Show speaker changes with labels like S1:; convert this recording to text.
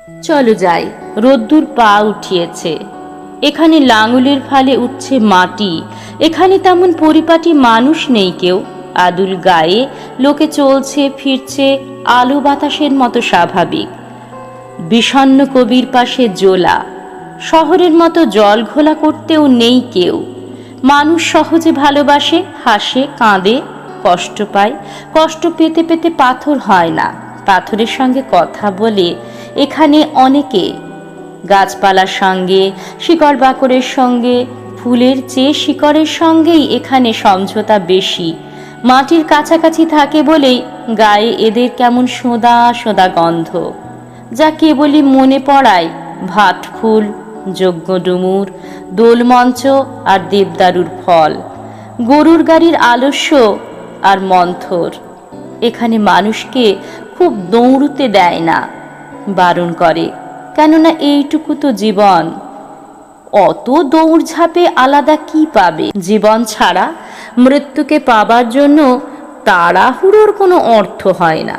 S1: চলো যাই, রোদ্দুর পা উঠিয়েছে। এখানে লাঙলের ফালে উঠছে মাটি, এখানে তেমন পরিপাটি মানুষ নেই কেউ। আদুল গায়ে লোকে চলছে ফিরছে, আলো বাতাসের মতো স্বাভাবিক। বিষণ্ণ কবির পাশে জোলা, শহরের মতো জল ঘোলা করতেও নেই কেউ। মানুষ সহজে ভালোবাসে, হাসে, কাঁদে, কষ্ট পায়। কষ্ট পেতে পেতে পাথর হয় না, পাথরের সঙ্গে কথা বলে এখানে অনেকে। গাছপালার সঙ্গে, শিকড় বাকড়ের সঙ্গে, ফুলের চেয়ে শিকড়ের সঙ্গেই এখানে সমঝোতা বেশি। মাটির কাছাকাছি থাকে বলেই গায়ে এদের কেমন সোঁদা সোঁদা গন্ধ, যা কেবলই মনে পড়ায় ভাটফুল, যজ্ঞডুমুর, দোলমঞ্চ আর দেবদারুর ফল, গরুর গাড়ির আলস্য আর মন্থর। এখানে মানুষকে খুব দৌড়তে দেয় না, বারণ করে, কেননা এইটুকু তো জীবন। অত দৌড়ঝাঁপে আলাদা কি পাবে? জীবন ছাড়া মৃত্যুকে পাবার জন্য তাড়াহুড়োর কোনো অর্থ হয় না।